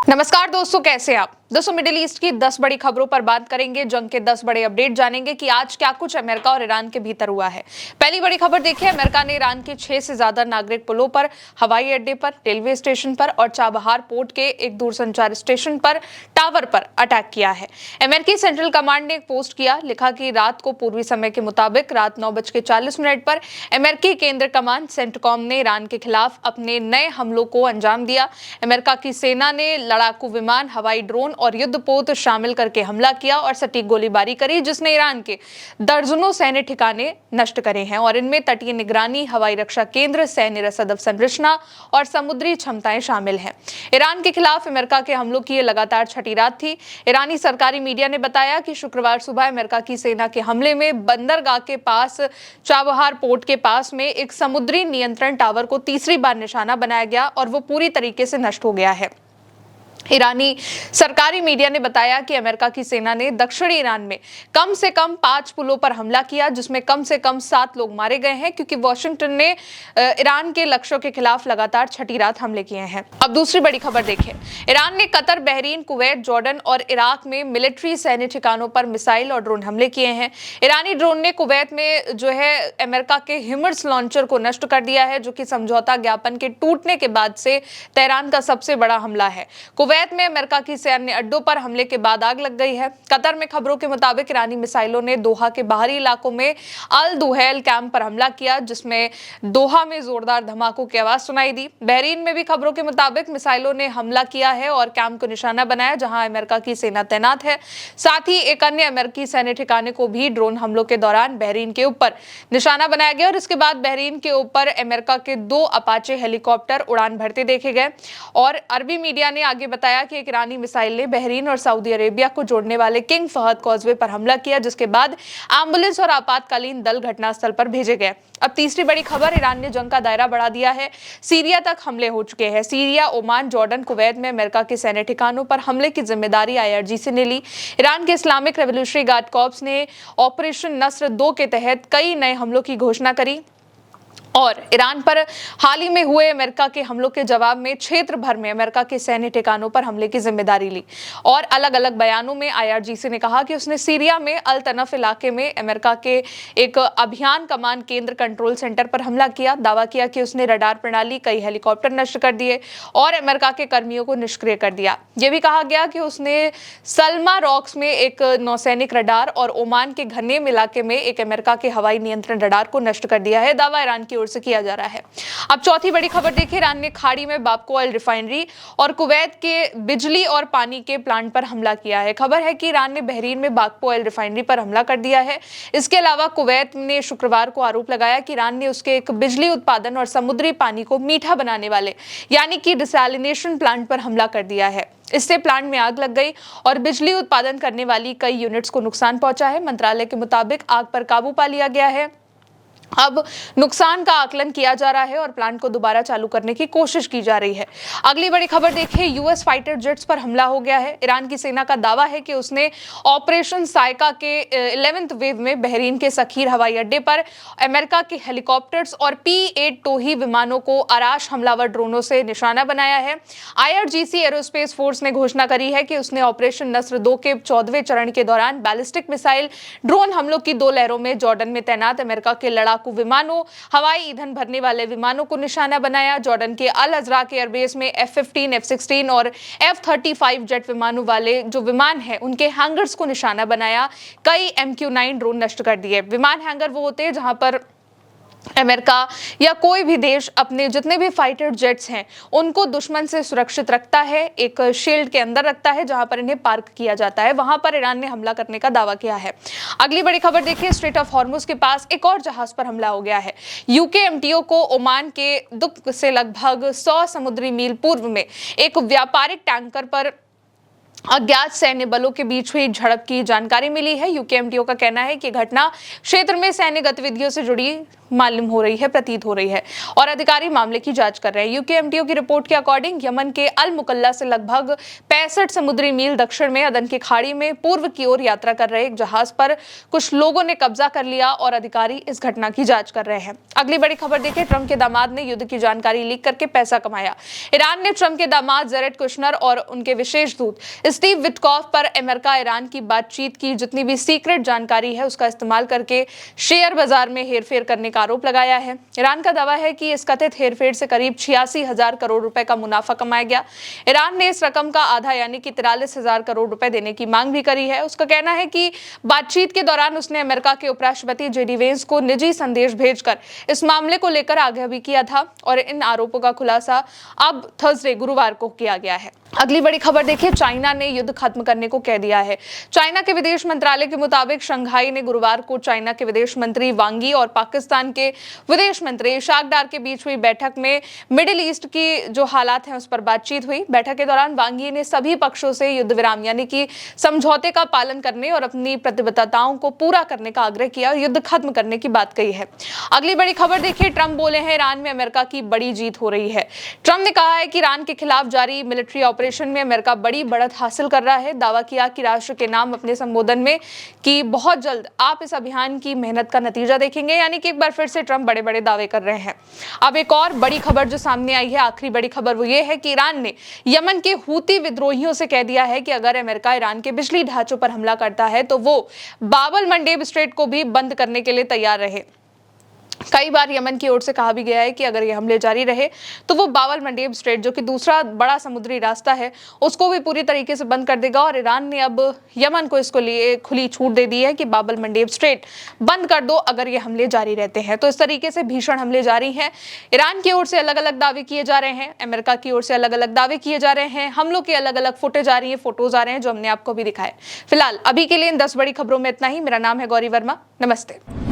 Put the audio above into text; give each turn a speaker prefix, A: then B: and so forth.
A: नमस्कार दोस्तों, कैसे आप। दोस्तों, मिडिल ईस्ट की 10 बड़ी खबरों पर बात करेंगे। जंग के 10 बड़े अपडेट जानेंगे कि आज क्या कुछ अमेरिका और ईरान के भीतर हुआ है। पहली बड़ी खबर देखिए, अमेरिका ने ईरान के 6 से ज्यादा नागरिक पुलों पर, हवाई अड्डे पर, रेलवे स्टेशन पर और चाबहार पोर्ट के एक दूरसंचार स्टेशन पर, टावर पर अटैक किया है। अमेरिकी सेंट्रल कमांड ने एक पोस्ट किया, लिखा कि रात को पूर्वी समय के मुताबिक रात 9:40 पर अमेरिकी केंद्र कमान सेंटकॉम ने ईरान के खिलाफ अपने नए हमलों को अंजाम दिया। अमेरिका की सेना ने लड़ाकू विमान, हवाई ड्रोन और युद्धपोत शामिल करके हमला किया और सटीक गोलीबारी करी, जिसने ईरान के दर्जनों सैन्य ठिकाने नष्ट करे हैं और इनमें तटीय निगरानी, हवाई रक्षा केंद्र, सैन्य रसद संरचना और समुद्री क्षमताएं शामिल हैं। ईरान के खिलाफ अमेरिका के हमलों की यह लगातार छठी रात थी। ईरानी सरकारी मीडिया ने बताया कि शुक्रवार सुबह अमेरिका की सेना के हमले में बंदरगाह के पास चाबहार पोर्ट के पास में एक समुद्री नियंत्रण टावर को तीसरी बार निशाना बनाया गया और वो पूरी तरीके से नष्ट हो गया है। ईरानी सरकारी मीडिया ने बताया कि अमेरिका की सेना ने दक्षिणी ईरान में कम से कम 5 पुलों पर हमला किया, जिसमें कम से कम 7 लोग मारे गए हैं, क्योंकि वॉशिंगटन ने ईरान के लक्ष्यों के खिलाफ लगातार छठी रात हमले किए हैं। अब दूसरी बड़ी खबर देखें, ईरान ने कतर, बहरीन, कुवैत, जॉर्डन और इराक में मिलिट्री सैन्य ठिकानों पर मिसाइल और ड्रोन हमले किए हैं। ईरानी ड्रोन ने कुवैत में अमेरिका के हिमर्स लॉन्चर को नष्ट कर दिया है, जो कि समझौता ज्ञापन के टूटने के बाद से तेहरान का सबसे बड़ा हमला है। कुवैत में अमेरिका की सैन्य अड्डों पर हमले के बाद आग लग गई है। कतर में खबरों के मुताबिक ईरानी मिसाइलों ने दोहा के बाहरी इलाकों में अल दुहैल कैंप पर हमला किया, जिसमें दोहा में जोरदार धमाकों की आवाज सुनाई दी। बहरीन में भी खबरों के मुताबिक मिसाइलों ने हमला किया है और कैंप को निशाना बनाया, जहां अमेरिका की सेना तैनात है। साथ ही एक अन्य अमेरिकी सैन्य ठिकाने को भी ड्रोन हमलों के दौरान बहरीन के ऊपर निशाना बनाया गया और इसके बाद बहरीन के ऊपर अमेरिका के 2 अपाचे हेलीकॉप्टर उड़ान भरते देखे गए। और अरबी मीडिया ने आगे बताया कि एक ईरानी मिसाइल ने बहरीन और सऊदी अरेबिया को जोड़ने वाले किंग फहद कॉजवे पर हमला किया, जिसके बाद एम्बुलेंस और आपातकालीन दल घटनास्थल पर भेजे गए। अब तीसरी बड़ी खबर, ईरान ने जंग का दायरा बढ़ा दिया है। सीरिया तक हमले हो चुके हैं। सीरिया, ओमान, जॉर्डन, कुवैत में अमेरिका के सैन्य ठिकानों पर हमले की जिम्मेदारी IRGC ने ली। ईरान के इस्लामिक रेवोल्यूशनरी गार्ड कॉर्प्स ने ऑपरेशन नस्र 2 के तहत कई नए हमलों की घोषणा करी और ईरान पर हाल ही में हुए अमेरिका के हमलों के जवाब में क्षेत्र भर में अमेरिका के सैन्य ठिकानों पर हमले की जिम्मेदारी ली। और अलग अलग बयानों में IRGC ने कहा कि उसने सीरिया में अल तनफ इलाके में अमेरिका के एक अभियान कमान केंद्र कंट्रोल सेंटर पर हमला किया। दावा किया कि उसने रडार प्रणाली, कई हेलीकॉप्टर नष्ट कर दिए और अमेरिका के कर्मियों को निष्क्रिय कर दिया। यह भी कहा गया कि उसने सलमा रॉक्स में एक नौसैनिक रडार और ओमान के घनेम इलाके में एक अमेरिका के हवाई नियंत्रण रडार को नष्ट कर दिया है। दावा ईरान की से किया जा रहा है। अब चौथी बड़ी खबर देखिए, ईरान ने खाड़ी में बाप्को ऑयल रिफाइनरी और कुवैत के बिजली और पानी के प्लांट पर हमला किया है। खबर है कि ईरान ने बहरीन में बाप्को ऑयल रिफाइनरी पर हमला कर दिया है। इसके अलावा कुवैत ने शुक्रवार को आरोप लगाया कि ईरान ने उसके एक बिजली उत्पादन और समुद्री पानी को मीठा बनाने वाले यानी कि डिसैलिनेशन प्लांट पर हमला कर दिया है। इससे प्लांट में आग लग गई और बिजली उत्पादन करने वाली कई यूनिट्स को नुकसान पहुंचा है। मंत्रालय के मुताबिक आग पर काबू पा लिया गया है। अब नुकसान का आकलन किया जा रहा है और प्लांट को दोबारा चालू करने की कोशिश की जा रही है। अगली बड़ी खबर देखिए, US फाइटर जेट्स पर हमला हो गया है। ईरान की सेना का दावा है कि उसने ऑपरेशन साइका के 11th वेव में बहरीन के सखीर हवाई अड्डे पर अमेरिका के हेलीकॉप्टर्स और P-8 टोही विमानों को आराश हमलावर ड्रोनों से निशाना बनाया है। IRGC एरोस्पेस फोर्स ने घोषणा करी है कि उसने ऑपरेशन नस्र 2 के 14वें चरण के दौरान बैलिस्टिक मिसाइल ड्रोन हमलों की 2 लहरों में जॉर्डन में तैनात अमेरिका के लड़ाकू विमानों, हवाई ईंधन भरने वाले विमानों को निशाना बनाया। जॉर्डन के अल अजराक एयरबेस में F-15, F-16 और F-35 जेट विमानों वाले जो विमान हैं, उनके हैंगर्स को निशाना बनाया। कई MQ-9 ड्रोन नष्ट कर दिए। विमान हैंगर वो होते हैं जहां पर अमेरिका या कोई भी देश अपने जितने भी फाइटर जेट्स हैं उनको दुश्मन से सुरक्षित रखता है, एक शील्ड के अंदर रखता है जहां पर इन्हें पार्क किया जाता है। वहां पर ईरान ने हमला करने का दावा किया है। अगली बड़ी खबर देखिए, स्ट्रेट ऑफ हॉर्मुज के पास एक और जहाज पर हमला हो गया है। UK MTO को ओमान के दुख से लगभग 100 समुद्री मील पूर्व में एक व्यापारिक टैंकर पर अज्ञात सैन्य बलों के बीच हुई झड़प की जानकारी मिली है। UK MTO का कहना है कि घटना क्षेत्र में सैन्य गतिविधियों से जुड़ी मालूम हो रही है, प्रतीत हो रही है, और अधिकारी मामले की जांच कर रहे हैं। यूकेएमटीओ की रिपोर्ट के अकॉर्डिंग यमन के अल मुकल्ला से लगभग 65 समुद्री मील दक्षिण में अदन की खाड़ी में पूर्व की ओर यात्रा कर रहे एक जहाज पर कुछ लोगों ने कब्जा कर लिया और अधिकारी इस घटना की जांच कर रहे हैं। अगली बड़ी खबर देखिए, ट्रंप के दामाद ने युद्ध की जानकारी लीक करके पैसा कमाया। ईरान ने ट्रंप के दामाद जेरेड कुशनर और उनके विशेष दूत स्टीव विटकॉफ पर अमेरिका ईरान की बातचीत की जितनी भी सीक्रेट जानकारी है उसका इस्तेमाल करके शेयर बाजार में हेरफेर करने का आरोप लगाया है। ईरान का दावा है कि इस कथित हेरफेर से करीब 86,000 करोड़ रुपए का मुनाफा कमाया गया। ईरान ने इस रकम का आधा यानी कि 43,000 करोड़ रुपए देने की मांग भी करी है। उसका कहना है कि बातचीत के दौरान उसने अमेरिका के उपराष्ट्रपति जेडी वेंस को निजी संदेश भेजकर इस मामले को लेकर आगाह भी किया था और इन आरोपों का खुलासा अब थर्सडे गुरुवार को किया गया है। अगली बड़ी खबर देखिए, चाइना ने युद्ध खत्म करने को कह दिया है। चाइना के विदेश मंत्रालय के मुताबिक शंघाई ने गुरुवार को चाइना के विदेश मंत्री वांग यी और पाकिस्तान के विदेश मंत्री इशाक डार के बीच हुई बैठक में मिडिल ईस्ट की जो हालात हैं उस पर बातचीत हुई। बैठक के दौरान वांग यी ने सभी पक्षों से युद्ध विराम यानी कि समझौते का पालन करने और अपनी प्रतिबद्धताओं को पूरा करने का आग्रह किया और युद्ध खत्म करने की बात कही है। अगली बड़ी खबर देखिए, ट्रंप बोले हैं ईरान में अमेरिका की बड़ी जीत हो रही है। ट्रंप ने कहा है कि ईरान के खिलाफ जारी मिलिट्री ऑपरेशन में अमेरिका बड़ी बढ़त हासिल कर रहा है। दावा किया कि राष्ट्र के नाम अपने संबोधन में कि बहुत जल्द आप इस अभियान की मेहनत का नतीजा देखेंगे, यानी कि एक बार फिर से ट्रंप बड़े बड़े दावे कर रहे हैं। अब एक और बड़ी खबर जो सामने आई है, आखिरी बड़ी खबर वो ये है कि ईरान ने यमन के हूती विद्रोहियों से कह दिया है कि अगर अमेरिका ईरान के बिजली ढांचों पर हमला करता है तो वो बाबल मंडेब स्ट्रेट को भी बंद करने के लिए तैयार रहे। कई बार यमन की ओर से कहा भी गया है कि अगर ये हमले जारी रहे तो वो बाबल मंडेब स्ट्रेट जो कि दूसरा बड़ा समुद्री रास्ता है उसको भी पूरी तरीके से बंद कर देगा। और ईरान ने अब यमन को इसको लिए खुली छूट दे दी है कि बाबल मंडेब स्ट्रेट बंद कर दो अगर ये हमले जारी रहते हैं। तो इस तरीके से भीषण हमले जारी हैं। ईरान की ओर से अलग अलग दावे किए जा रहे हैं, अमेरिका की ओर से अलग अलग दावे किए जा रहे हैं, हमलों की अलग अलग फुटेज आ रही है, फोटोज आ रहे हैं जो हमने आपको भी दिखाए। फिलहाल अभी के लिए इन 10 बड़ी खबरों में इतना ही। मेरा नाम है गौरी वर्मा, नमस्ते।